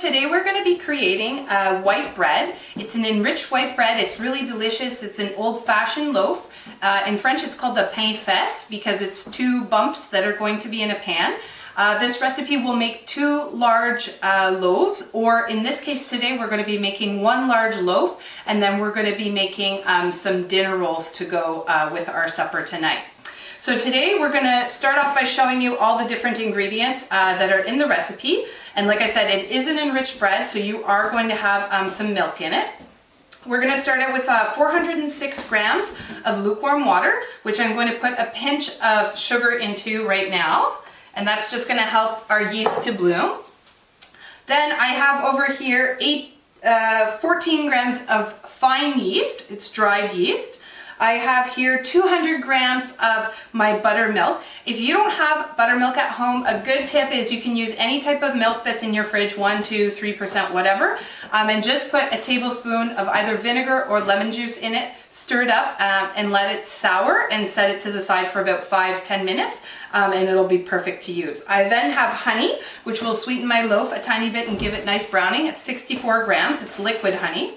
today we're going to be creating a white bread. It's an enriched white bread. It's really delicious. It's an old-fashioned loaf. In French it's called the pain because it's two bumps that are going to be in a pan. This recipe will make two large loaves, or in this case today we're going to be making one large loaf, and then we're going to be making some dinner rolls to go with our supper tonight. So today we're going to start off by showing you all the different ingredients that are in the recipe. And like I said, it is an enriched bread, so you are going to have some milk in it. We're going to start out with 406 grams of lukewarm water, which I'm going to put a pinch of sugar into right now. And that's just going to help our yeast to bloom. Then I have over here 14 grams of fine yeast. It's dried yeast. I have here 200 grams of my buttermilk. If you don't have buttermilk at home, a good tip is you can use any type of milk that's in your fridge, 1%, 2%, 3%, whatever, and just put a tablespoon of either vinegar or lemon juice in it, stir it up and let it sour and set it to the side for about 5-10 minutes, and it'll be perfect to use. I then have honey, which will sweeten my loaf a tiny bit and give it nice browning. It's 64 grams, it's liquid honey.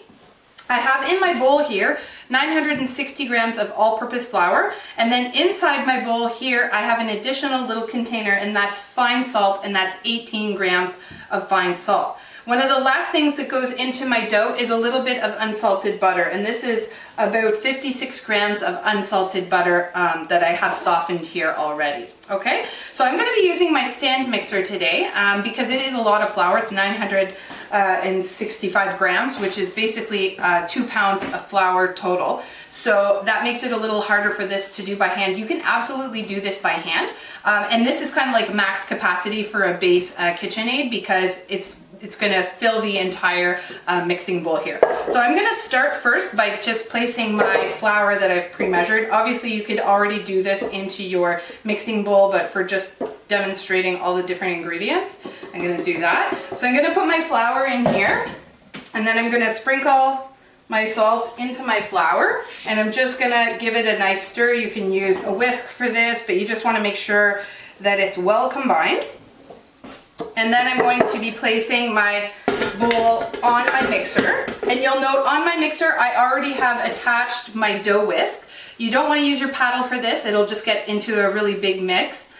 I have in my bowl here 960 grams of all-purpose flour, and then inside my bowl here I have an additional little container, and that's fine salt, and that's 18 grams of fine salt. One of the last things that goes into my dough is a little bit of unsalted butter, and this is about 56 grams of unsalted butter that I have softened here already. Okay, so I'm going to be using my stand mixer today because it is a lot of flour. It's 965 grams, which is basically 2 pounds of flour total. So that makes it a little harder for this to do by hand. You can absolutely do this by hand, and this is kind of like max capacity for a base KitchenAid because it's going to fill the entire mixing bowl here. So I'm going to start first by just placing my flour that I've pre-measured. Obviously you could already do this into your mixing bowl, but for just demonstrating all the different ingredients, I'm going to do that. So I'm going to put my flour in here, and then I'm going to sprinkle my salt into my flour, and I'm just going to give it a nice stir. You can use a whisk for this, but you just want to make sure that it's well combined. And then I'm going to be placing my bowl on my mixer, and you'll note on my mixer I already have attached my dough whisk. You don't want to use your paddle for this, it'll just get into a really big mix.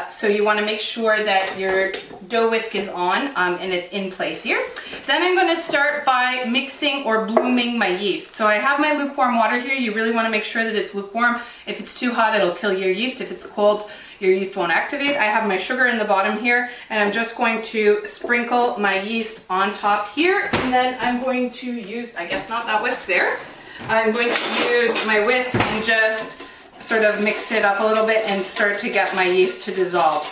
So you want to make sure that your dough whisk is on and it's in place here. Then I'm going to start by mixing or blooming my yeast. So I have my lukewarm water here. You really want to make sure that it's lukewarm. If it's too hot, it'll kill your yeast. If it's cold, your yeast won't activate. I have my sugar in the bottom here, and I'm just going to sprinkle my yeast on top here, and then I'm going to use, I guess not that whisk there, I'm going to use my whisk and just sort of mix it up a little bit and start to get my yeast to dissolve.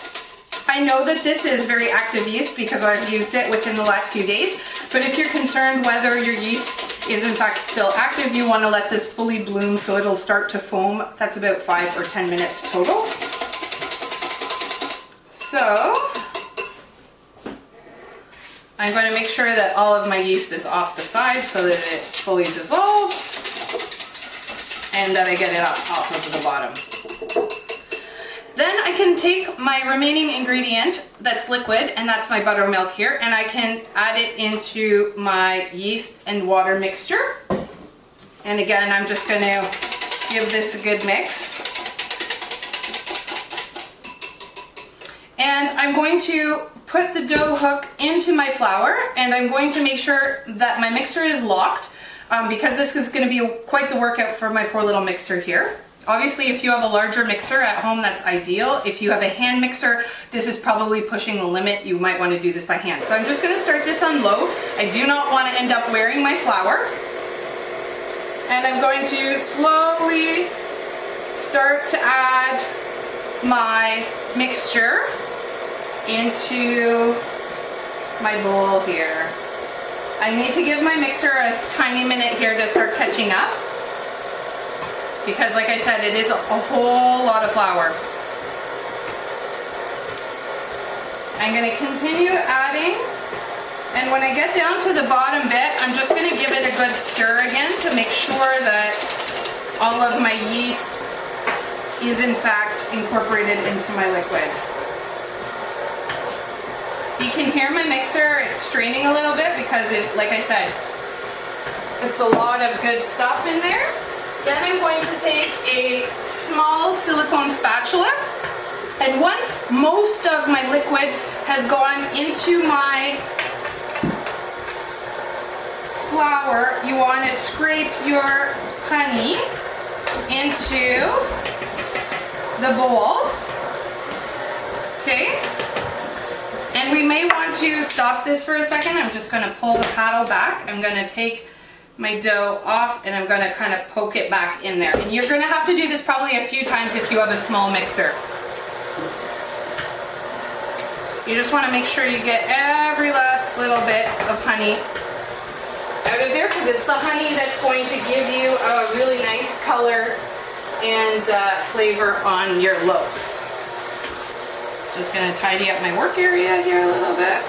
I know that this is very active yeast because I've used it within the last few days, but if you're concerned whether your yeast is in fact still active, you want to let this fully bloom so it'll start to foam. That's about 5 or 10 minutes total. So I'm going to make sure that all of my yeast is off the side so that it fully dissolves and that I get it off of the bottom. Then I can take my remaining ingredient that's liquid, and that's my buttermilk here, and I can add it into my yeast and water mixture. And again, I'm just going to give this a good mix. And I'm going to put the dough hook into my flour, and I'm going to make sure that my mixer is locked because this is going to be quite the workout for my poor little mixer here. Obviously, if you have a larger mixer at home, that's ideal. If you have a hand mixer, this is probably pushing the limit. You might want to do this by hand. So I'm just going to start this on low. I do not want to end up wearing my flour. And I'm going to slowly start to add my mixture into my bowl here. I need to give my mixer a tiny minute here to start catching up because, like I said, it is a whole lot of flour. I'm going to continue adding, and when I get down to the bottom bit, I'm just going to give it a good stir again to make sure that all of my yeast is in fact incorporated into my liquid. Be can hear my mixer, it's straining a little bit because it, like I said, it's a lot of good stuff in there. Then I'm going to take a small silicone spatula, and once most of my liquid has gone into my flour, you want to scrape your honey into the bowl. Okay? And we may want to stop this for a second. I'm just going to pull the paddle back. I'm going to take my dough off and I'm going to kind of poke it back in there. And you're going to have to do this probably a few times if you have a small mixer. You just want to make sure you get every last little bit of honey out of there, because it's the honey that's going to give you a really nice color and flavor on your loaf. Just going to tidy up my work area here a little bit.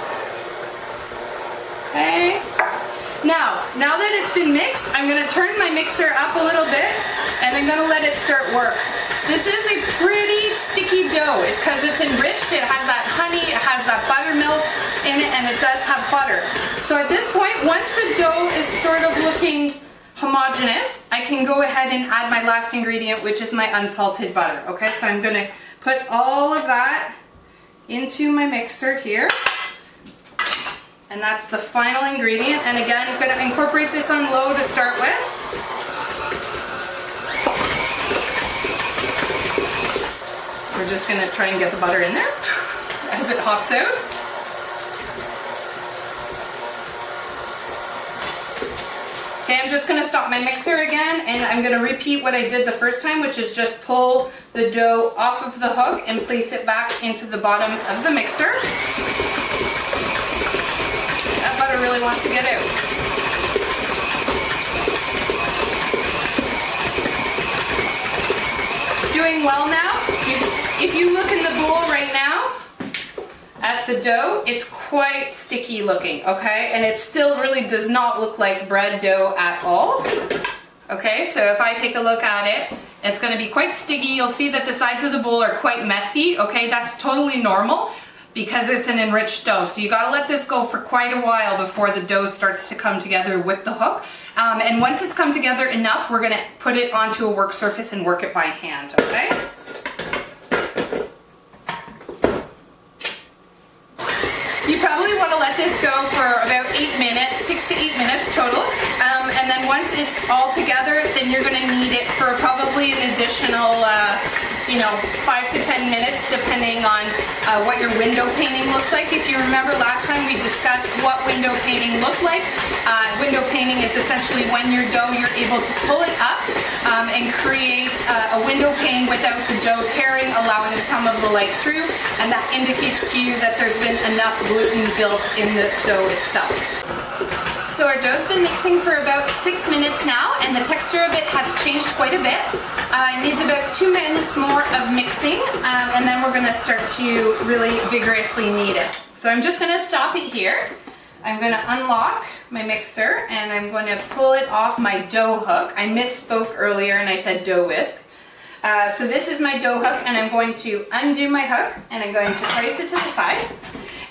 Okay. Now that it's been mixed, I'm going to turn my mixer up a little bit and I'm going to let it start work. This is a pretty sticky dough because it's enriched. It has that honey, it has that buttermilk in it, and it does have butter. So at this point, once the dough is sort of looking homogeneous, I can go ahead and add my last ingredient, which is my unsalted butter. Okay, so I'm going to put all of that into my mixer here. And that's the final ingredient. And again, I'm going to incorporate this on low to start with. We're just going to try and get the butter in there as it hops out. Okay, I'm just going to stop my mixer again, and I'm going to repeat what I did the first time, which is just pull the dough off of the hook and place it back into the bottom of the mixer. That butter really wants to get out. It's doing well now. If you look in the bowl right now at the dough, it's quite sticky looking, okay? And it still really does not look like bread dough at all. Okay, so if I take a look at it, it's going to be quite sticky. You'll see that the sides of the bowl are quite messy, okay? That's totally normal because it's an enriched dough. So you got to let this go for quite a while before the dough starts to come together with the hook. And once it's come together enough, we're going to put it onto a work surface and work it by hand, okay? You probably want to let this go for about 8 minutes, 6 to 8 minutes total. And then once it's all together, then you're going to knead it for probably an additional, 5 to 10 minutes, depending on what your window paning looks like. If you remember last time, we discussed what window paning looked like. Window paning is essentially when your dough, you're able to pull it up and create a window pane without the dough tearing, allowing some of the light through, and that indicates to you that there's been enough gluten built in the dough itself. So our dough's been mixing for about 6 minutes now, and the texture of it has changed quite a bit. It needs about 2 minutes more of mixing, and then we're going to start to really vigorously knead it. So I'm just going to stop it here. I'm going to unlock my mixer, and I'm going to pull it off my dough hook. I misspoke earlier and I said dough whisk. So this is my dough hook, and I'm going to undo my hook, and I'm going to place it to the side.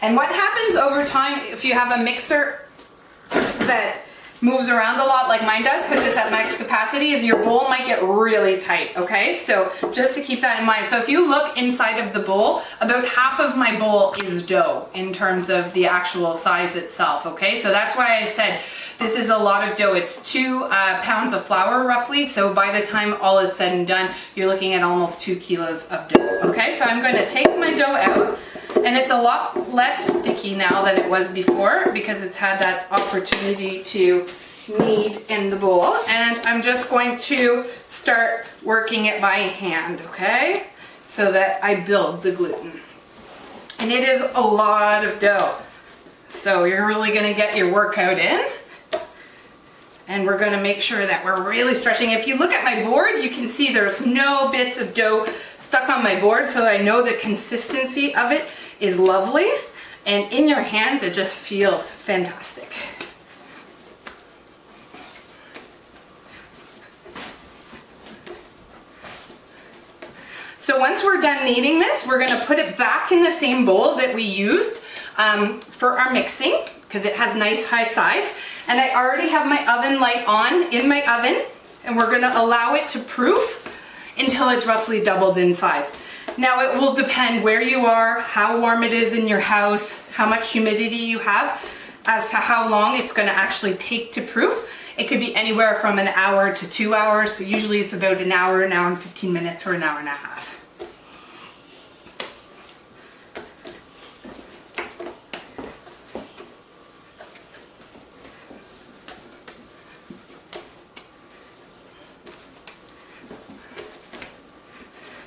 And what happens over time if you have a mixer that moves around a lot like mine does, because it's at max capacity, is your bowl might get really tight, okay? So just to keep that in mind. So if you look inside of the bowl, about half of my bowl is dough in terms of the actual size itself, okay? So that's why I said this is a lot of dough. It's 2 pounds of flour roughly, so by the time all is said and done, you're looking at almost 2 kilos of dough, okay? So I'm going to take my dough out. And it's a lot less sticky now than it was before because it's had that opportunity to knead in the bowl. And I'm just going to start working it by hand, okay? So that I build the gluten. And it is a lot of dough. So you're really going to get your workout in. And we're going to make sure that we're really stretching. If you look at my board, you can see there's no bits of dough stuck on my board, so I know the consistency of it is lovely. And in your hands, it just feels fantastic. So once we're done kneading this, we're going to put it back in the same bowl that we used for our mixing because it has nice high sides. And I already have my oven light on in my oven, and we're gonna allow it to proof until it's roughly doubled in size. Now it will depend where you are, how warm it is in your house, how much humidity you have, as to how long it's gonna actually take to proof. It could be anywhere from an hour to 2 hours. So usually it's about an hour and 15 minutes, or an hour and a half.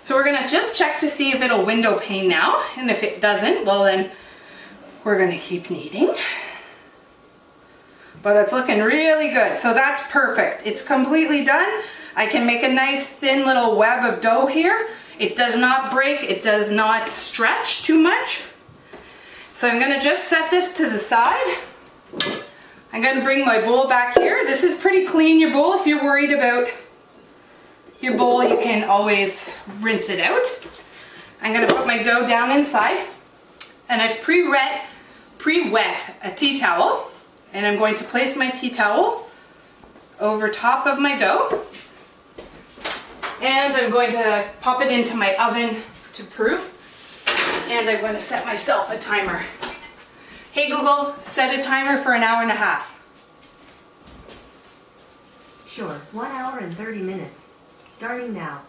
So we're gonna just check to see if it'll window pane now. And if it doesn't, well then we're gonna keep kneading. But it's looking really good. So that's perfect. It's completely done. I can make a nice thin little web of dough here. It does not break. It does not stretch too much. So I'm gonna just set this to the side. I'm gonna bring my bowl back here. This is pretty clean, your bowl. If you're worried about your bowl, you can always rinse it out. I'm gonna put my dough down inside, and I've pre-wet a tea towel, and I'm going to place my tea towel over top of my dough, and I'm going to pop it into my oven to proof, and I'm going to set myself a timer. Hey Google, set a timer for an hour and a half. Sure, 1 hour and 30 minutes. Starting now.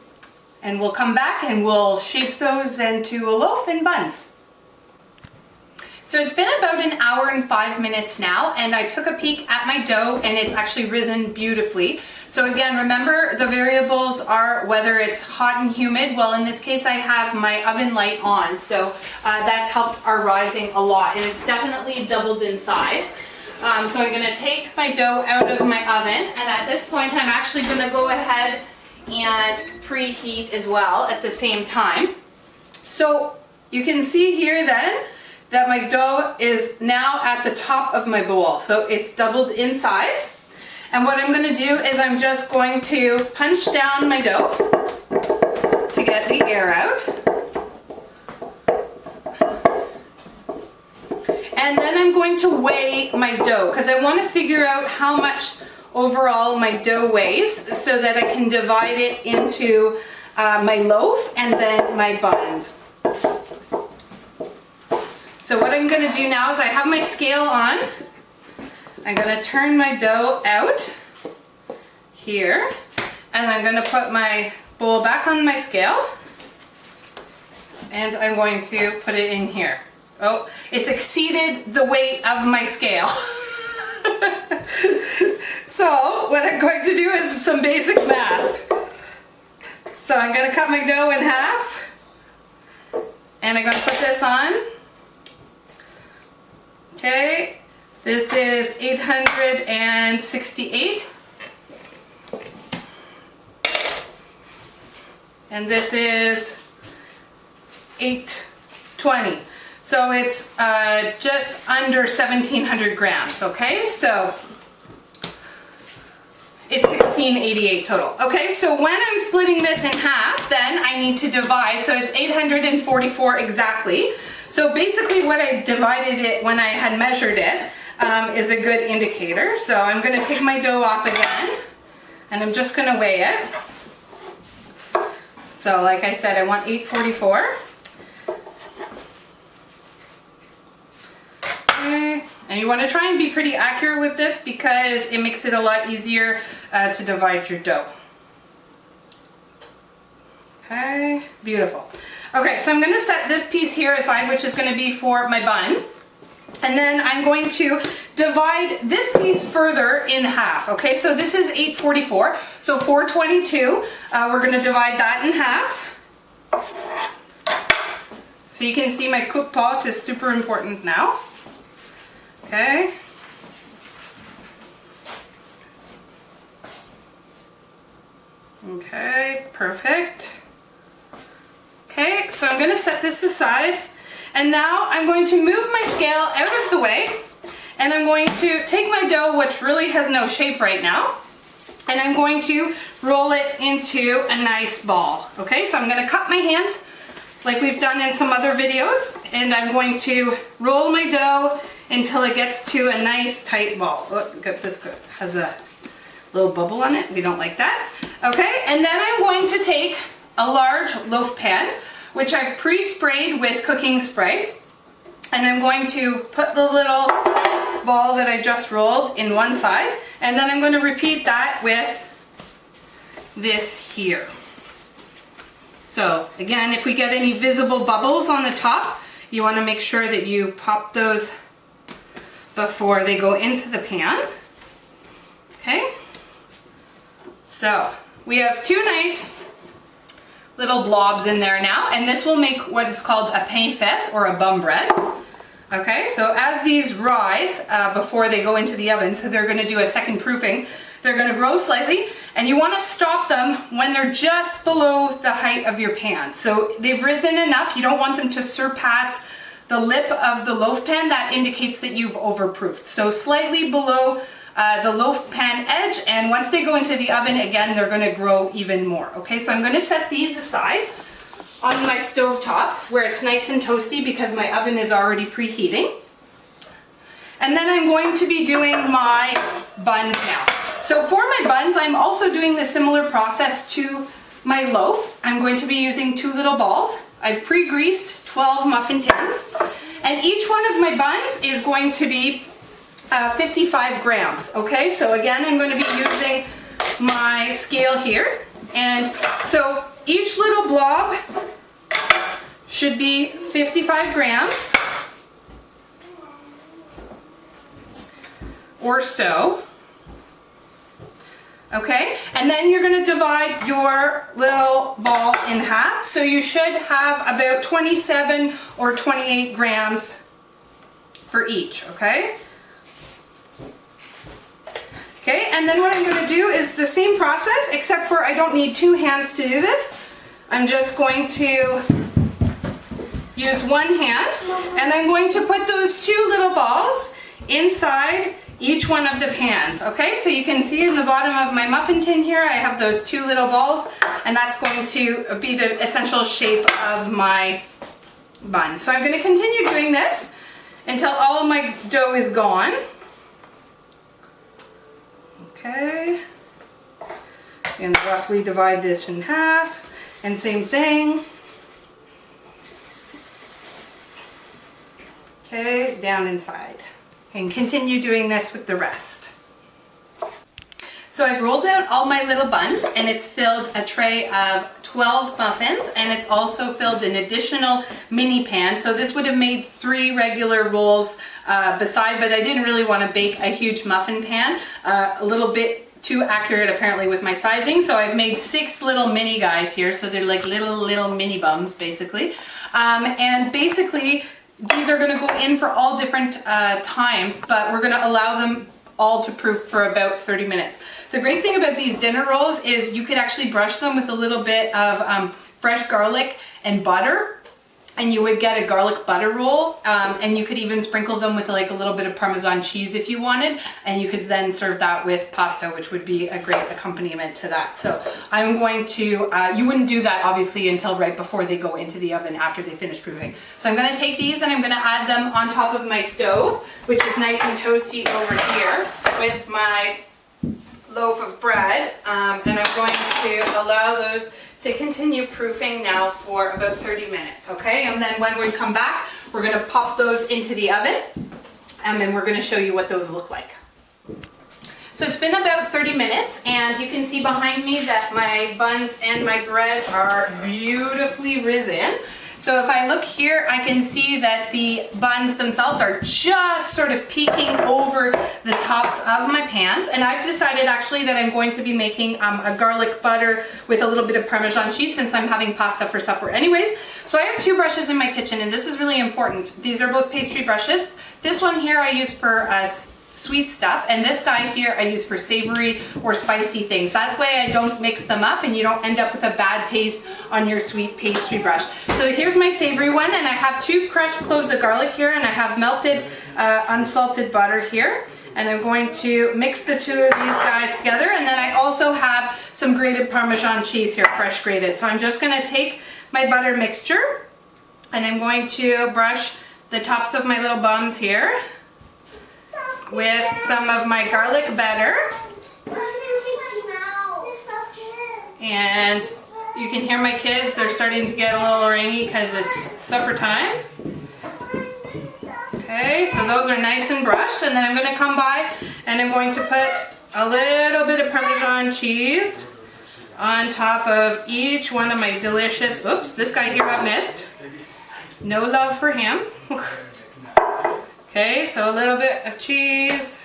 And we'll come back and we'll shape those into a loaf and buns. So it's been about an hour and 5 minutes now, and I took a peek at my dough and it's actually risen beautifully. So again, remember the variables are whether it's hot and humid. Well, in this case, I have my oven light on, so that's helped our rising a lot, and it's definitely doubled in size. So I'm gonna take my dough out of my oven, and at this point, I'm actually gonna go ahead and preheat as well at the same time. So you can see here then that my dough is now at the top of my bowl. So it's doubled in size. And what I'm going to do is I'm just going to punch down my dough to get the air out. And then I'm going to weigh my dough because I want to figure out how much overall my dough weighs so that I can divide it into my loaf and then my buns. So what I'm going to do now is I have my scale on. I'm going to turn my dough out here, and I'm going to put my bowl back on my scale, and I'm going to put it in here. Oh, it's exceeded the weight of my scale. So what I'm going to do is some basic math. So I'm going to cut my dough in half, and I'm going to put this on. Okay, this is 868, and this is 820. So it's just under 1,700 grams, okay? So it's 1688 total. Okay, so when I'm splitting this in half, then I need to divide, so it's 844 exactly. So basically what I divided it when I had measured it is a good indicator. So I'm going to take my dough off again, and I'm just going to weigh it. So like I said, I want 844. Okay. And you want to try and be pretty accurate with this because it makes it a lot easier to divide your dough. Okay, beautiful. Okay, so I'm going to set this piece here aside, which is going to be for my buns. And then I'm going to divide this piece further in half. Okay, so this is 844. So 422, we're going to divide that in half. So you can see my cook pot is super important now. Okay. Okay, perfect. Okay, so I'm going to set this aside, and now I'm going to move my scale out of the way, and I'm going to take my dough, which really has no shape right now, and I'm going to roll it into a nice ball. Okay, so I'm going to cup my hands like we've done in some other videos, and I'm going to roll my dough until it gets to a nice tight ball. Oh, look at this, has a little bubble on it. We don't like that. Okay, and then I'm going to take a large loaf pan, which I've pre-sprayed with cooking spray, and I'm going to put the little ball that I just rolled in one side, and then I'm going to repeat that with this here. So again, if we get any visible bubbles on the top, you want to make sure that you pop those before they go into the pan. Okay, so we have two nice little blobs in there now, and this will make what is called a pane fesse, or a bun bread. Okay, so as these rise before they go into the oven, so they're going to do a second proofing, they're going to grow slightly, and you want to stop them when they're just below the height of your pan. So they've risen enough, you don't want them to surpass the lip of the loaf pan. That indicates that you've overproofed. So slightly below the loaf pan edge, and once they go into the oven, again, they're going to grow even more. Okay, so I'm going to set these aside on my stove top where it's nice and toasty because my oven is already preheating. And then I'm going to be doing my buns now. So for my buns, I'm also doing the similar process to my loaf. I'm going to be using two little balls. I've pre-greased 12 muffin tins, and each one of my buns is going to be 55 grams. Okay, so again, I'm going to be using my scale here, and so each little blob should be 55 grams or so. Okay, and then you're going to divide your little ball in half, so you should have about 27 or 28 grams for each. Okay. Okay, and then what I'm going to do is the same process, except for I don't need two hands to do this. I'm just going to use one hand, and I'm going to put those two little balls inside each one of the pans. Okay, so you can see in the bottom of my muffin tin here, I have those two little balls, and that's going to be the essential shape of my bun. So I'm going to continue doing this until all of my dough is gone. Okay, and roughly divide this in half, and same thing. Okay, down inside. And continue doing this with the rest. So I've rolled out all my little buns, and it's filled a tray of 12 muffins, and it's also filled an additional mini pan. So this would have made 3 regular rolls beside, but I didn't really want to bake a huge muffin pan. A little bit too accurate apparently with my sizing, so I've made 6 little mini guys here, so they're like little mini bums basically. And basically these are going to go in for all different times, but we're going to allow them all to proof for about 30 minutes. The great thing about these dinner rolls is you could actually brush them with a little bit of fresh garlic and butter, and you would get a garlic butter roll, and you could even sprinkle them with like a little bit of Parmesan cheese if you wanted, and you could then serve that with pasta, which would be a great accompaniment to that. So I'm going to, you wouldn't do that obviously until right before they go into the oven after they finish proofing. So I'm going to take these and I'm going to add them on top of my stove, which is nice and toasty over here with my loaf of bread, and I'm going to allow those to continue proofing now for about 30 minutes, okay? And then when we come back, we're going to pop those into the oven, and then we're going to show you what those look like. So it's been about 30 minutes, and you can see behind me that my buns and my bread are beautifully risen. So if I look here, I can see that the buns themselves are just sort of peeking over the tops of my pans. And I've decided actually that I'm going to be making a garlic butter with a little bit of Parmesan cheese since I'm having pasta for supper anyways. So I have 2 brushes in my kitchen, and this is really important. These are both pastry brushes. This one here I use for sweet stuff, and this guy here I use for savory or spicy things. That way I don't mix them up and you don't end up with a bad taste on your sweet pastry brush. So here's my savory one, and I have 2 crushed cloves of garlic here, and I have melted unsalted butter here, and I'm going to mix the 2 of these guys together. And then I also have some grated Parmesan cheese here, fresh grated. So I'm just going to take my butter mixture And I'm going to brush the tops of my little buns here with some of my garlic butter. And you can hear my kids, they're starting to get a little rangy because it's supper time. Okay, so those are nice and brushed, and then I'm going to come by and I'm going to put a little bit of Parmesan cheese on top of each one of my delicious, oops, this guy here got missed. No love for him. Okay, so a little bit of cheese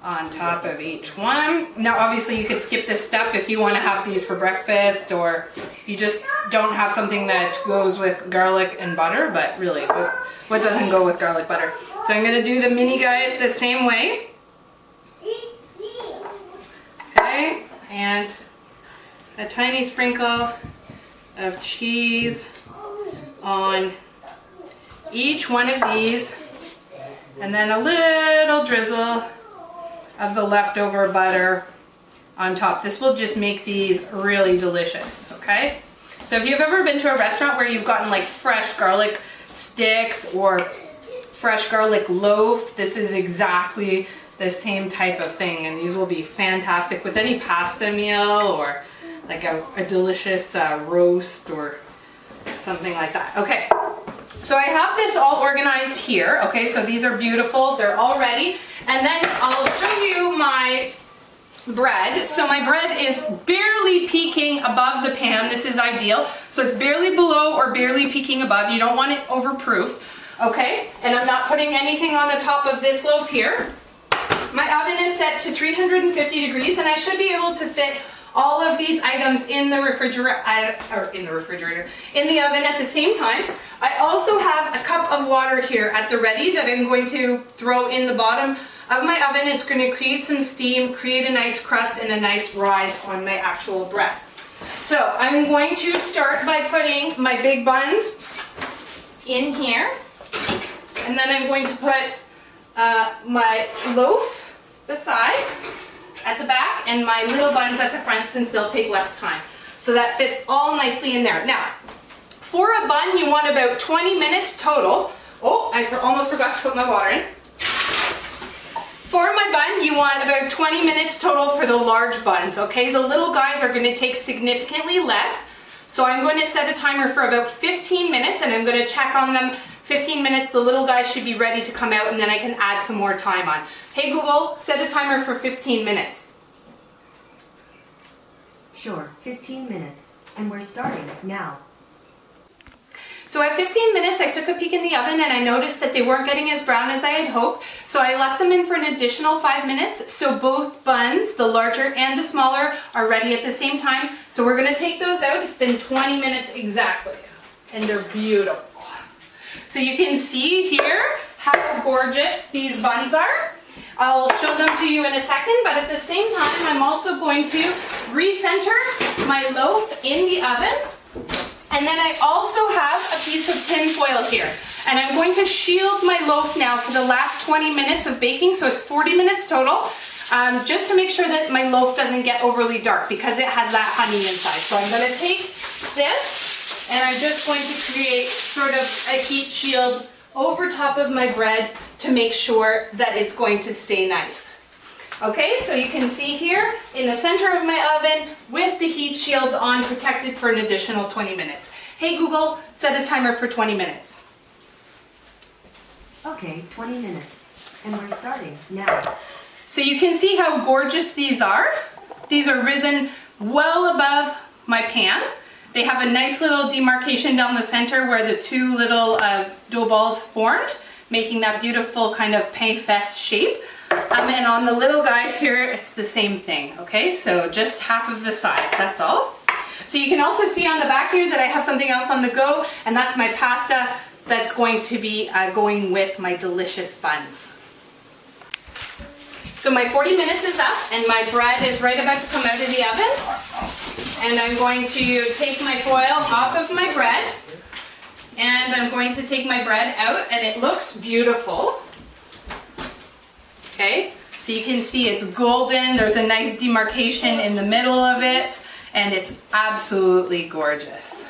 on top of each one. Now obviously you could skip this step if you want to have these for breakfast, or you just don't have something that goes with garlic and butter, but really, what doesn't go with garlic butter? So I'm going to do the mini guys the same way. Okay, and a tiny sprinkle of cheese on each one of these, and then a little drizzle of the leftover butter on top. This will just make these really delicious, okay? So if you've ever been to a restaurant where you've gotten like fresh garlic sticks or fresh garlic loaf, this is exactly the same type of thing, and these will be fantastic with any pasta meal or like a delicious roast or something like that. Okay, so I have this all organized here. Okay, so these are beautiful, they're all ready. And then I'll show you my bread. So my bread is barely peeking above the pan. This is ideal. So it's barely below or barely peeking above. You don't want it overproof. Okay, and I'm not putting anything on the top of this loaf here. My oven is set to 350 degrees, and I should be able to fit all of these items in the refrigerator, in the oven at the same time. I also have a cup of water here at the ready that I'm going to throw in the bottom of my oven. It's going to create some steam, create a nice crust and a nice rise on my actual bread. So I'm going to start by putting my big buns in here, and then I'm going to put my loaf beside at the back and my little buns at the front, since they'll take less time. So that fits all nicely in there. Now, for a bun, you want about 20 minutes total. Oh, I almost forgot to put my water in. For my bun, you want about 20 minutes total for the large buns, okay? The little guys are gonna take significantly less. So I'm going to set a timer for about 15 minutes, and I'm going to check on them 15 minutes. The little guys should be ready to come out, and then I can add some more time on. Hey Google, set a timer for 15 minutes. Sure, 15 minutes. And we're starting now. So at 15 minutes, I took a peek in the oven and I noticed that they weren't getting as brown as I had hoped. So I left them in for an additional 5 minutes. So both buns, the larger and the smaller, are ready at the same time. So we're gonna take those out. It's been 20 minutes exactly, and they're beautiful. So you can see here how gorgeous these buns are. I'll show them to you in a second, but at the same time, I'm also going to recenter my loaf in the oven. And then I also have a piece of tin foil here. And I'm going to shield my loaf now for the last 20 minutes of baking, so it's 40 minutes total, just to make sure that my loaf doesn't get overly dark because it has that honey inside. So I'm going to take this and I'm just going to create sort of a heat shield over top of my bread to make sure that it's going to stay nice. Okay, so you can see here in the center of my oven with the heat shield on, protected for an additional 20 minutes. Hey Google, set a timer for 20 minutes. Okay, 20 minutes. And we're starting now. So you can see how gorgeous these are. These are risen well above my pan. They have a nice little demarcation down the center where the two little dough balls formed, making that beautiful kind of pain fest shape. And on the little guys here, it's the same thing, okay? So just half of the size, that's all. So you can also see on the back here that I have something else on the go, and that's my pasta that's going to be going with my delicious buns. So my 40 minutes is up, and my bread is right about to come out of the oven. And I'm going to take my foil off of my bread, and I'm going to take my bread out, and it looks beautiful. Okay, so you can see it's golden. There's a nice demarcation in the middle of it, and it's absolutely gorgeous.